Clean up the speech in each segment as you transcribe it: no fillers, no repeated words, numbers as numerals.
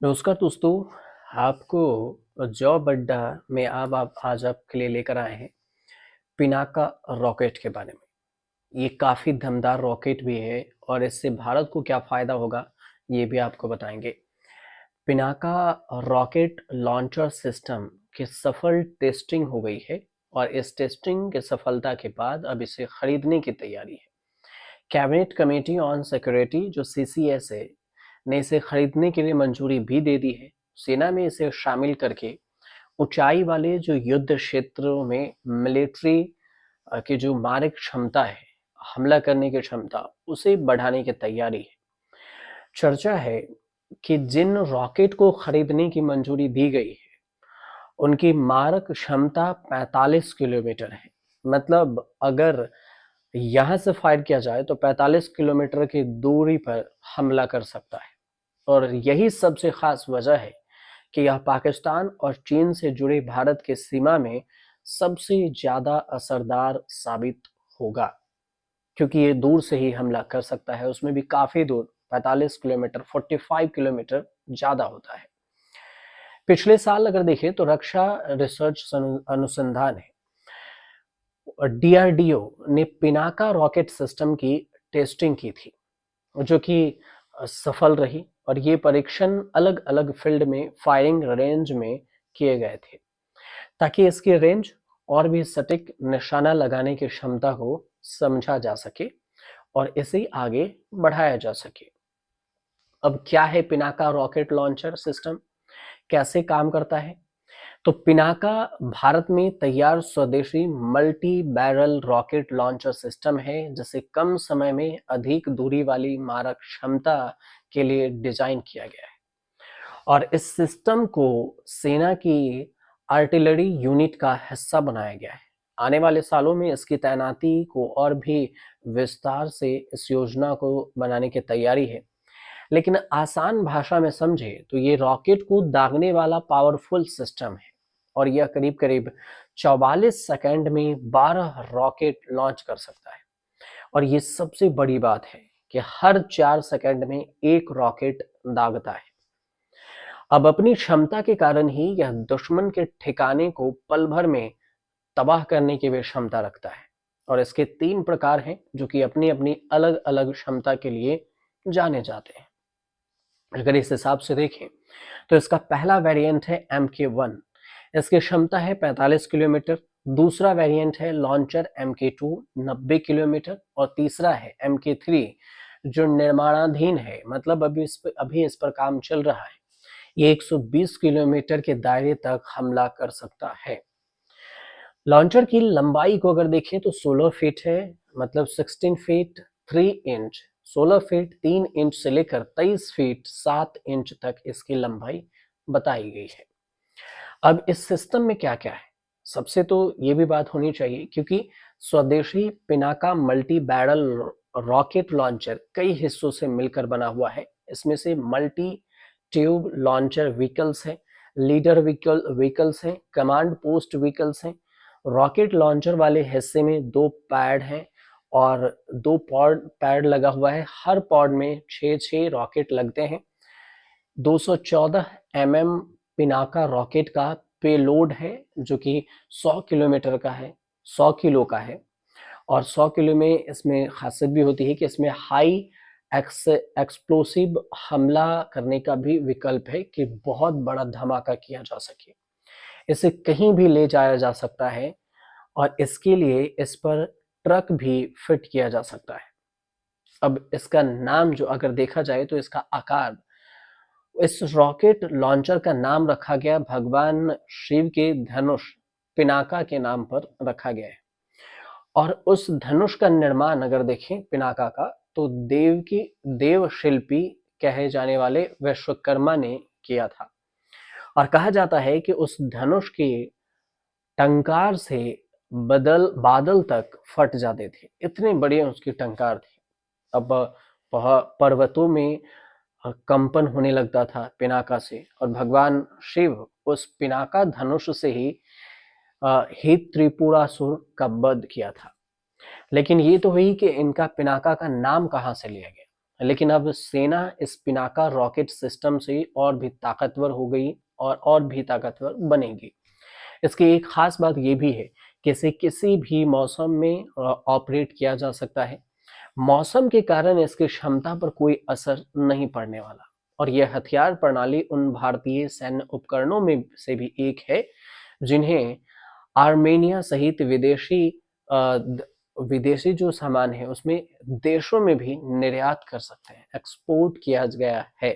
नमस्कार दोस्तों। आपको जॉब अड्डा में अब आप आज आपके लिए लेकर आए हैं पिनाका रॉकेट के बारे में। ये काफ़ी दमदार रॉकेट भी है और इससे भारत को क्या फ़ायदा होगा ये भी आपको बताएंगे। पिनाका रॉकेट लॉन्चर सिस्टम की सफल टेस्टिंग हो गई है और इस टेस्टिंग की सफलता के बाद अब इसे खरीदने की तैयारी है। कैबिनेट कमेटी ऑन सिक्योरिटी जो सीसीएस है ने इसे खरीदने के लिए मंजूरी भी दे दी है। सेना में इसे शामिल करके ऊंचाई वाले जो युद्ध क्षेत्रों में मिलिट्री की जो मारक क्षमता है, हमला करने की क्षमता, उसे बढ़ाने की तैयारी है। चर्चा है कि जिन रॉकेट को खरीदने की मंजूरी दी गई है उनकी मारक क्षमता 45 किलोमीटर है। मतलब अगर यहाँ से फायर किया जाए तो 45 किलोमीटर की दूरी पर हमला कर सकता है। और यही सबसे खास वजह है कि यह पाकिस्तान और चीन से जुड़े भारत के सीमा में सबसे ज्यादा असरदार साबित होगा, क्योंकि ये दूर से ही हमला कर सकता है, उसमें भी काफी दूर, 45 किलोमीटर, 45 किलोमीटर ज्यादा होता है। पिछले साल अगर देखें तो रक्षा रिसर्च अनुसंधान है, डीआरडीओ ने पिनाका रॉकेट सिस्टम की टेस्टिंग की थी, जो कि सफल रही। और ये परीक्षण अलग अलग फील्ड में फायरिंग रेंज में किए गए थे, ताकि इसकी रेंज और भी सटीक निशाना लगाने की क्षमता को समझा जा सके और इसे आगे बढ़ाया जा सके। अब क्या है पिनाका रॉकेट लॉन्चर सिस्टम, कैसे काम करता है? तो पिनाका भारत में तैयार स्वदेशी multi barrel rocket launcher system है, जिसे कम समय में अधिक दूरी वाली मारक क्षमता के लिए डिजाइन किया गया है। और इस सिस्टम को सेना की आर्टिलरी यूनिट का हिस्सा बनाया गया है। आने वाले सालों में इसकी तैनाती को और भी विस्तार से इस योजना को बनाने की तैयारी है। लेकिन आसान भाषा में समझे तो ये रॉकेट को दागने वाला पावरफुल सिस्टम है और यह करीब करीब 44 सेकंड में 12 रॉकेट लॉन्च कर सकता है। और ये सबसे बड़ी बात है कि हर 4 सेकंड में एक रॉकेट दागता है। अब अपनी क्षमता के कारण ही यह दुश्मन के ठिकाने को पल भर में तबाह करने की भी क्षमता रखता है। और इसके 3 प्रकार हैं जो कि अपनी अपनी अलग अलग क्षमता के लिए जाने जाते हैं। अगर इस हिसाब से देखें तो इसका पहला वेरिएंट है MK1, इसकी क्षमता है 45 किलोमीटर। दूसरा वेरिएंट है लॉन्चर MK2, 90 किलोमीटर। और तीसरा है MK3 जो निर्माणाधीन है, मतलब अभी इस पर काम चल रहा है। ये 120 किलोमीटर के दायरे तक हमला कर सकता है। लॉन्चर की लंबाई को अगर देखें तो 16 फीट है, मतलब 16 फीट 3 इंच। 16 फीट 3 इंच से लेकर 23 फीट 7 इंच तक इसकी लंबाई बताई गई है। अब इस सिस्टम में क्या क्या है, सबसे तो ये भी बात होनी चाहिए, क्योंकि स्वदेशी Pinaka multi barrel rocket launcher कई हिस्सों से मिलकर बना हुआ है। इसमें से मल्टी ट्यूब लॉन्चर व्हीकल्स हैं, लीडर व्हीकल्स हैं, कमांड पोस्ट व्हीकल्स हैं। रॉकेट लॉन्चर वाले हिस्से में 2 पैड हैं और 2 पॉड पैड लगा हुआ है। हर पॉड में 6 रॉकेट लगते हैं। 214 mm पिनाका रॉकेट का पेलोड है, जो कि 100 किलोमीटर का है, 100 किलो का है। और 100 किलो में इसमें खासियत भी होती है कि इसमें हाई एक्सप्लोसिव हमला करने का भी विकल्प है कि बहुत बड़ा धमाका किया जा सके, इसे कहीं भी ले जाया जा सकता है। और इसके लिए इस पर ट्रक भी फिट किया जा सकता है। अब इसका नाम जो अगर देखा जाए तो इसका आकार, इस रॉकेट लॉन्चर का नाम रखा गया भगवान शिव के धनुष पिनाका के नाम पर रखा गया है। और उस धनुष का निर्माण अगर देखें पिनाका का, तो देव शिल्पी कहे जाने वाले विश्वकर्मा ने किया था। और कहा जाता है कि उस धनुष के टंकार से बादल तक फट जाते थे, इतने बड़े उसके टंकार थे। अब पर्वतों में कंपन होने लगता था पिनाका से, और भगवान शिव उस पिनाका धनुष से ही हे त्रिपुरासुर का वध किया था। लेकिन ये तो हुई कि इनका पिनाका का नाम कहाँ से लिया गया। लेकिन अब सेना इस पिनाका रॉकेट सिस्टम से और भी ताकतवर हो गई और भी ताकतवर बनेगी। इसकी एक खास बात ये भी है कि इसे किसी भी मौसम में ऑपरेट किया जा सकता है। मौसम के कारण इसकी क्षमता पर कोई असर नहीं पड़ने वाला, और यह हथियार प्रणाली उन भारतीय सैन्य उपकरणों में से भी एक है जिन्हें आर्मेनिया सहित विदेशी जो सामान है उसमें देशों में भी निर्यात कर सकते हैं, एक्सपोर्ट किया गया है।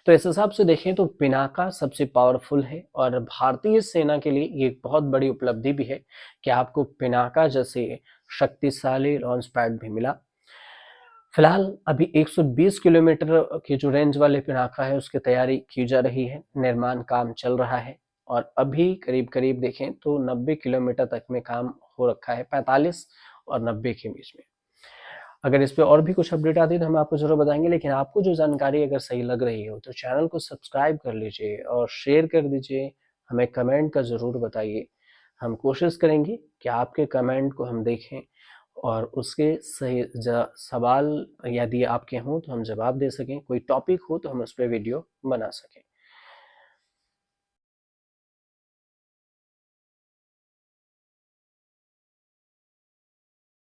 तो इस हिसाब से देखें तो पिनाका सबसे पावरफुल है, और भारतीय सेना के लिए ये एक बहुत बड़ी उपलब्धि भी है कि आपको पिनाका जैसे शक्तिशाली लॉन्च पैड भी मिला। फिलहाल अभी 120 किलोमीटर की जो रेंज वाले पिनाका है उसकी तैयारी की जा रही है, निर्माण काम चल रहा है, और अभी करीब करीब देखें तो 90 किलोमीटर तक में काम हो रखा है, 45 और 90 के बीच में। अगर इस पे और भी कुछ अपडेट आती है तो हम आपको जरूर बताएंगे, लेकिन आपको जो जानकारी अगर सही लग रही हो तो चैनल को सब्सक्राइब कर लीजिए और शेयर कर दीजिए। हमें कमेंट का ज़रूर बताइए। हम कोशिश करेंगे कि आपके कमेंट को हम देखें और उसके सही सवाल यदि आपके हों तो हम जवाब दे सकें, कोई टॉपिक हो तो हम उस पर वीडियो बना सकें।